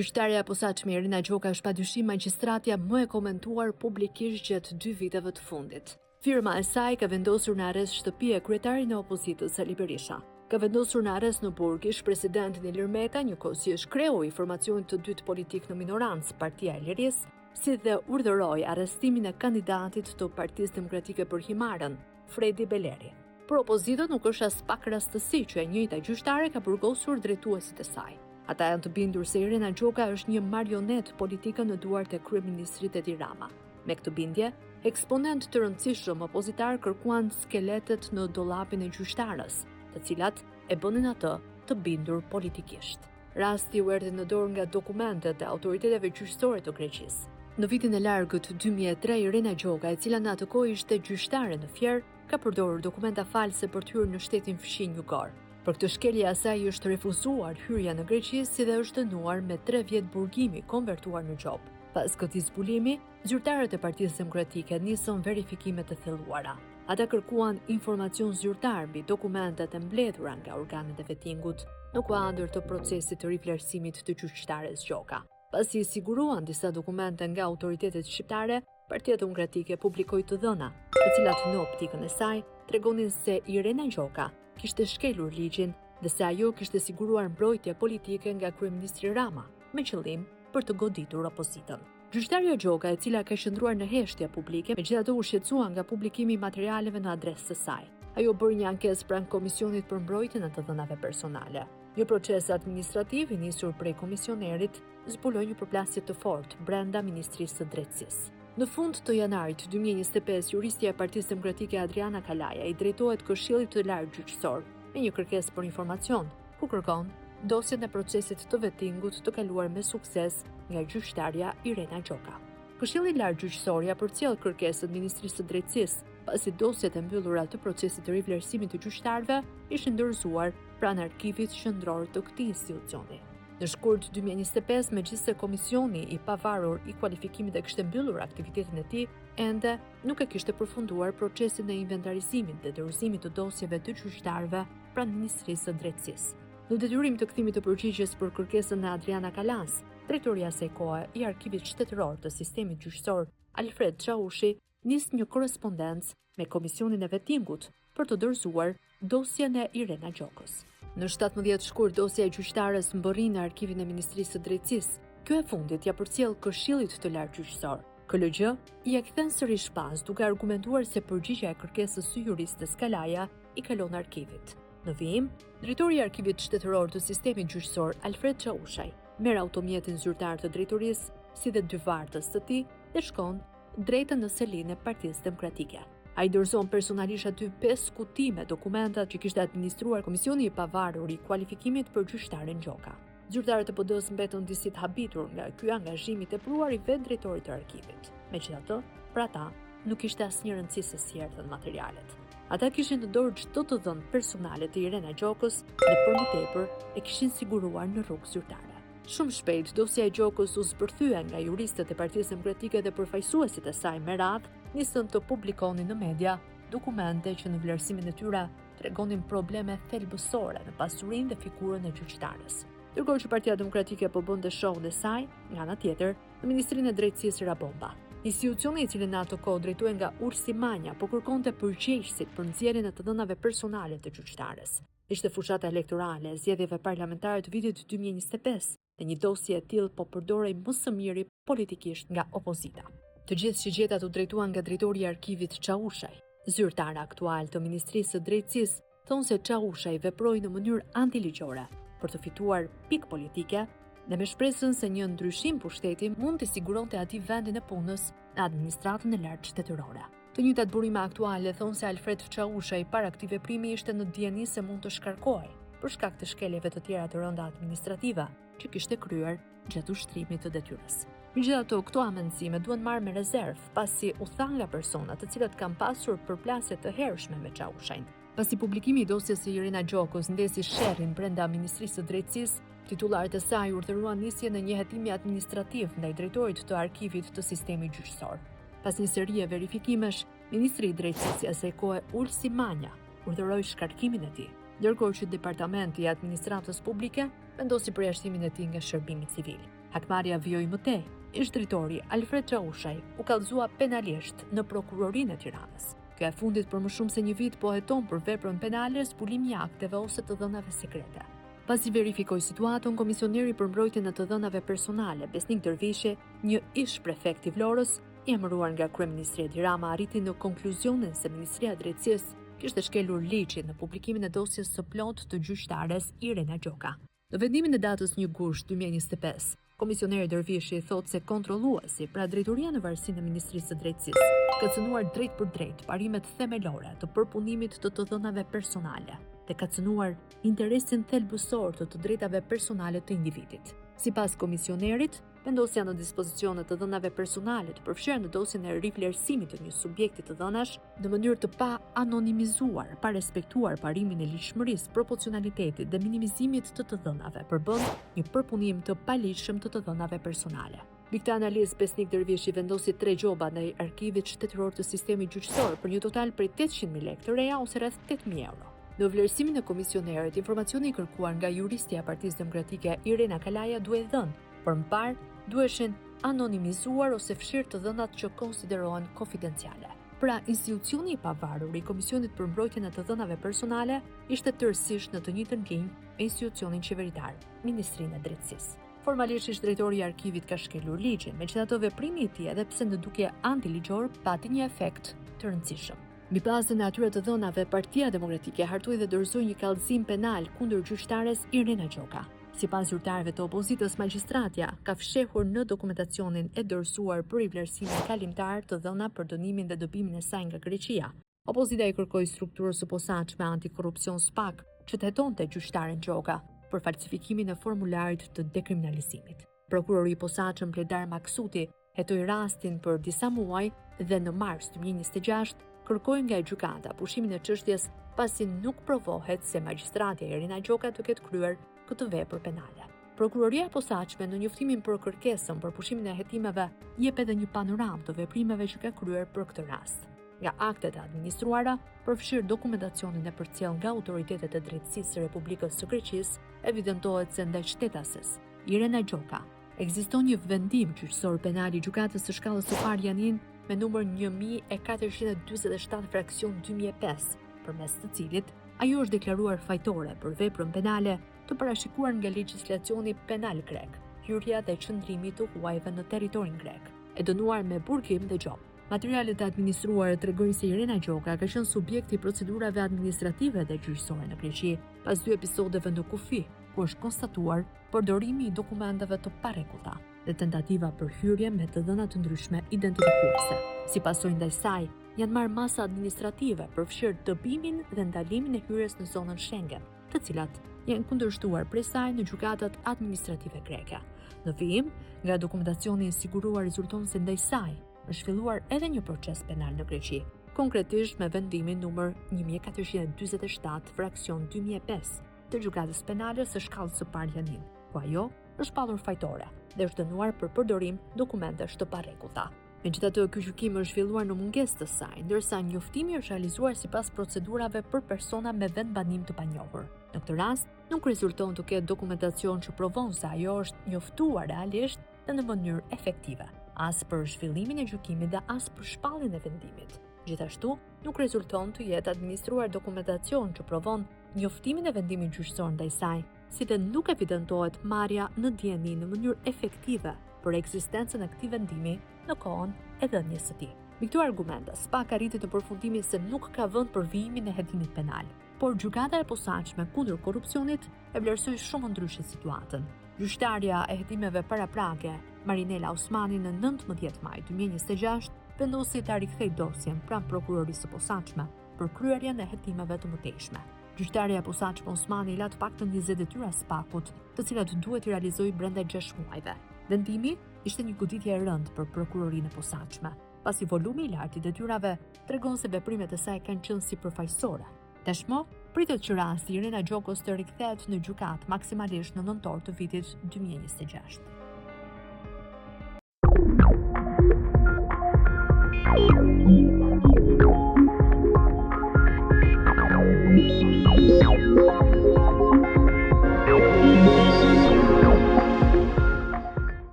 Gjyqtarja e posaçme Irina Gjoka është padyshim magjistratja më e komentuar publikisht gjatë 2 viteve të fundit. Firma e saj ka vendosur në arrest shtëpi e kryetarin e opozitës Sali Berisha. Ka vendosur në arrest në burg ish presidentin Ilir Meta, njëkohësisht kreu i formacionit të dytë politik në minorancë, Partia e Lirisë, si dhe urdhëroi arrestimin e kandidatit të Partisë Demokratike për Himarën, Fredi Beleri. Por opozita nuk është as pak rastësi që e njëjta gjyqtare ka burgosur drejtuesit e saj. Ata janë të bindur se Irina Gjoka është një marionet politike në duart e kryeministrit Edi Rama. Me këtë bindje, eksponent të rëndësishëm opozitar kërkuan skeletet në dollapin e gjyqtarës, të cilat e bënin atë të bindur politikisht. Rasti u erdhi në dorë nga dokumentet e autoriteteve gjyqësore të Greqisë. Në vitin e largët 2003, Irina Gjoka, e cila në atë kohë ishte gjyqtare në Fier, ka përdorur dokumenta false për të hyrë në shtetin fshinj jugor. Për këtë shkelje asaj është refuzuar hyrja në Greqi si dhe është dënuar me 3 vjet burgimi konvertuar në gjop. Pas këtij zbulimi, zyrtarët e Partisë Demokratike nisën verifikime të thelluara. Ata kërkuan informacion zyrtar mbi dokumentet e mbledhura nga organet e vettingut në kuadër të procesit të rivlerësimit të gjyqtares Gjoka. Pasi siguruan disa dokumente nga autoritetet shqiptare, Partia Demokratike publikoi të dhëna, të cilat në optikën e saj tregonin se Irina Gjoka kishte shkelur ligjin dhe se ajo kishte siguruar mbrojtje politike nga kryeministri Rama, me qëllim për të goditur opozitën. Gjyqtarja Gjoka, e cila ka qëndruar në heshtje publike, megjithatë u shqetësua nga publikimi i materialeve në adresë së saj. Ajo bëri një ankesë pranë Komisionit për mbrojtjen e të dhënave personale. Një proces administrativ i nisur prej komisionerit zbuloi një përplasje të fortë brenda Ministrisë së Drejtësisë. Në fund të janarit 2025, juristja e Partisë Demokratike Adriana Kalaja i drejtohet Këshillit të Lartë Gjyqësor me një kërkesë për informacion, ku kërkon dosjen e procesit të vettingut të kaluar me sukses nga gjyqtarja Irina Gjoka. Këshilli i Lartë Gjyqësor ja përcjell kërkesën Ministrisë së Drejtësisë, pasi dosjet e mbyllura të procesit të rivlerësimit të gjyqtarëve ishin dorëzuar pranë arkivit qendror të këtij institucioni. Në shkurt 2025, megjithëse komisioni i pavarur i kualifikimit e kishte mbyllur aktivitetin e tij, ende nuk e kishte përfunduar procesin e inventarizimit dhe dorëzimit të dosjeve të gjyqtarëve pranë Ministrisë së Drejtësisë. Në detyrim të kthimit të përgjigjes për kërkesën e Adriana Kalas, drejtoria së kohe i Arkivit Shtetëror të Sistemit Gjyqësor, Alfred Çaushi, nis një korrespondencë me Komisionin e Vettingut për të dorëzuar dosjen e Irina Gjokës. Në 17 shkurt, dosja e gjyqtares mbërri në arkivin e Ministrisë së Drejtësisë. Kjo e fundit ja përcjell Këshillit të Lartë Gjyqësor. KLG i ja kthen sërish pas, duke argumentuar se përgjigjja e kërkesës së juristes Kalaja i kalon arkivit. Në vijim, drejtori i Arkivit Shtetëror të Sistemit Gjyqësor, Alfred Çaushi, merr automjetin zyrtar të drejtorisë, si dhe 2 vartës të tij dhe shkon drejtë në selinë e Partisë Demokratike. Ai dorëzon personalisht aty 5 kuti me dokumentat që kishte administruar Komisioni i pavarur i kualifikimit për gjyqtaren Gjoka. Zyrtarët e PD-s mbetën disi të habitur nga ky angazhim i tepruar i vetë drejtorit të arkivit. Megjithatë, për ata nuk ishte asnjë rëndësi se si erdhën materialet. Ata kishin në dorë çdo të dhënë personale të Irina Gjokës dhe për më tepër e kishin siguruar në rrugë zyrtare. Shumë shpejt, dosja e Gjokës u zbërthye nga juristët e Partisë Demokratike dhe përfaqësuesit e saj me radhë nisën të publikonin në media dokumente që në vlerësimin e tyre tregonin probleme thelbësore në pasurinë dhe figurën e gjyqtarës. Ndërkohë që Partia Demokratike po bënte shohun e saj, nga ana tjetër, në Ministrinë e Drejtësisë Rabomba. Institucioni i cili në ato kohë drejtuar nga Ursi Manja po kërkonte përgjegjësit për nxjerrjen e të dhënave personale të gjyqtarës. Ishte fushata elektorale e zgjedhjeve parlamentare të vitit 2025 dhe një dosje e tillë po përdorej më së miri politikisht nga opozita. Të gjithë shigjetat u drejtuan nga drejtori i Arkivit Çaushi. Zyrtari aktual të Ministrisë së Drejtësisë thonë se Çaushi veproi në mënyrë antiligjore për të fituar pikë politike dhe me shpresën se një ndryshim pushteti mund të siguronte atij vendin e punës në administratën e lartë shtetërore. Të njëjtat burime aktuale thonë se Alfred Çaushi para këtij veprimi ishte në dieni se mund të shkarkohej për shkak të shkeljeve të tjera të rënda administrative që kishte kryer gjatë ushtrimit të detyrës. Megjithatë, këto amendësime duhen marrë me rezervë, pasi u tha nga persona të cilët kanë pasur përplasje të hershme me Çaushin. Pasi publikimi i dosjes së Irina Gjokës ndesi sherrin brenda Ministrisë së Drejtësisë, titullarët e saj urdhëruan nisjen e një hetimi administrativ ndaj drejtorit të Arkivit të Sistemit Gjyqësor. Pas një serie verifikimesh, Ministri i Drejtësisë së asaj kohe Ursi Manja urdhëroi shkarkimin e tij, ndërkohë që Departamenti i Administratës Publike vendosi përjashtimin e tij nga shërbimi civil. Hakmarrja vijoi më tej. Ish drejtori Alfred Çaushaj u kallëzua penalisht në prokurorinë e Tiranës. Kjo e fundit për më shumë se një vit po heton për veprën penale, zbulimi i akteve ose të dhënave sekrete. Pasi verifikoi situatën, komisioneri për mbrojtjen e të dhënave personale, Besnik Dervishi, një ish prefekt i Vlorës, i emëruar nga kryeministri Edi Rama, arriti në konkluzionin se Ministria e Drejtësisë kishte shkelur ligjin në publikimin e dosjes së plot të gjyqtares Irena Gjoka. Në vendimin e datës 1 gusht 2025, komisioneri Dervishi thotë se kontrolluesi, pra drejtoria në varësinë e Ministrisë së Drejtësisë, ka cënuar drejt për drejt parimet themelore të përpunimit të të dhënave personale dhe ka cënuar interesin thelbësor të drejtave personale të individit. Sipas komisionerit, vendosja në dispozicion të dhënave personale të përfshirë në dosjen e rivlerësimit të një subjekti të dhënash në mënyrë të pa anonimizuar, pa respektuar parimin e ligjshmërisë, proporcionalitetit dhe minimizimit të dhënave, përbën një përpunim të paligjshëm të dhënave personale. Mbi këtë analizë, Besnik Dervishi vendosi 3 gjoba ndaj Arkivit Shtetëror të Sistemit Gjyqësor për një total prej 800.000 lekë të reja ose rreth 8.000 euro. Në vlerësimin e komisionerit, informacioni i kërkuar nga juristja e Partisë Demokratike Irena Kalaja duhet dhënë, por më parë duheshin anonimizuar ose fshirë të dhënat që konsiderohen konfidenciale. Pra, institucioni i pavarur i Komisionit për mbrojtjen e të dhënave personale ishte tërësisht në të njëjtën linjë me institucionin qeveritar, Ministrinë e Drejtësisë. Formalisht ish drejtori i arkivit ka shkelur ligjin, megjithatë veprimi i tij, edhe pse në dukje antiligjor, pati një efekt të rëndësishëm. Mbi bazën e atyre të dhënave, Partia Demokratike hartoi dhe dorëzoi një kallëzim penal kundër gjyqtares Irena Gjoka. Sipas zyrtarëve të opozitës, magjistratja ka fshehur në dokumentacionin e dorëzuar për rivlerësimin kalimtar të dhëna për dënimin dhe dobimin e saj nga Greqia. Opozita i kërkoi strukturës së posaçme antikorrupsion SPAK që të hetonte gjyqtaren Gjoka për falsifikimin e formularit të dekriminalizimit. Prokurori i posaçëm Bledar Maksuti hetoi rastin për disa muaj dhe në mars 2026 kërkoi nga gjykata pushimin e çështjes pasi nuk provohet se magjistratja Irena Gjoka të ketë kryer këtë vepër penale. Prokuroria e posaçme në njoftimin për kërkesën për pushimin e hetimeve jep edhe një panoramë të veprimeve që ka kryer për këtë rast. Nga aktet e administruara, përfshirë dokumentacionin e përcjell nga autoritetet e drejtësisë së Republikës së Greqisë, evidentohet se ndaj shtetases Irena Gjoka ekziston një vendim gjyqësor penal i gjykatës së shkallës së parë Janin me numër 1447 fraksion 2005, përmes të cilit ajo është deklaruar fajtore për veprën penale të parashikuar nga legjislacioni penal grek, hyrja dhe qëndrimi të huajve në territorin grek, e dënuar me burgim dhe gjop. Materialet e administruara tregojnë se Irena Gjoka ka qenë subjekt i procedurave administrative dhe gjyqësore në Greqi pas 2 episodeve në kufi, ku është konstatuar përdorimi i dokumenteve të parregullta dhe tentativa për hyrje me të dhëna të ndryshme identifikuese. Si pasojë ndaj saj, janë marrë masa administrative përfshirë dëbimin dhe ndalimin e hyrjes në zonën Schengen, të cilat janë kundërshtuar prej saj në gjykatat administrative greke. Në vijim, nga dokumentacioni i siguruar rezulton se ndaj saj është filluar edhe një proces penal në Greqi, konkretisht me vendimin numër 1447 fraksion 2005 të gjykatës penale së shkallës së parë Janin, ku ajo është pallur fajtore dhe është dënuar për përdorim dokumentesh të parregullta. Megjithatë, ky gjykim është filluar në mungesë të saj, ndërsa njoftimi është realizuar sipas procedurave për persona me vendbanim të panjohur. Në këtë rast, nuk rezulton të ketë dokumentacion që provon se ajo është njoftuar realisht dhe në mënyrë efektive, as për zhvillimin e gjykimit dhe as për shpalljen e vendimit. Gjithashtu, nuk rezulton të jetë administruar dokumentacion që provon njoftimin e vendimit gjyqësor ndaj saj, si dhe nuk evidentohet marrja në dieni në mënyrë efektive për ekzistencën e këtij vendimi në kohën e dhënies së tij. Me këto argumente, SPAK arriti në përfundimin se nuk ka vend për vijimin e hetimit penal, por gjykata e posaçme kundër korrupsionit e vlerësoi shumë ndryshe situatën. Gjyqtarja e hetimeve paraprake, Marinela Osmani, në 19 maj 2026 vendosi ta rikthejë dosjen pranë prokurorisë së posaçme për kryerjen e hetimeve të mëtejshme. Gjyqtarja e posaçme Osmani la të paktën 20 detyra SPAK-ut, të cilat duhet i realizojë brenda 6 muajve. Vendimi ishte një goditje e rëndë për prokurorinë e posaçme, pasi volumi i lartë i detyrave tregon se veprimet e saj kanë qenë sipërfaqësore. Tashmë, pritet që rasti i Irena Gjokës të rikthehet në gjykatë maksimalisht në nëntor të vitit 2026.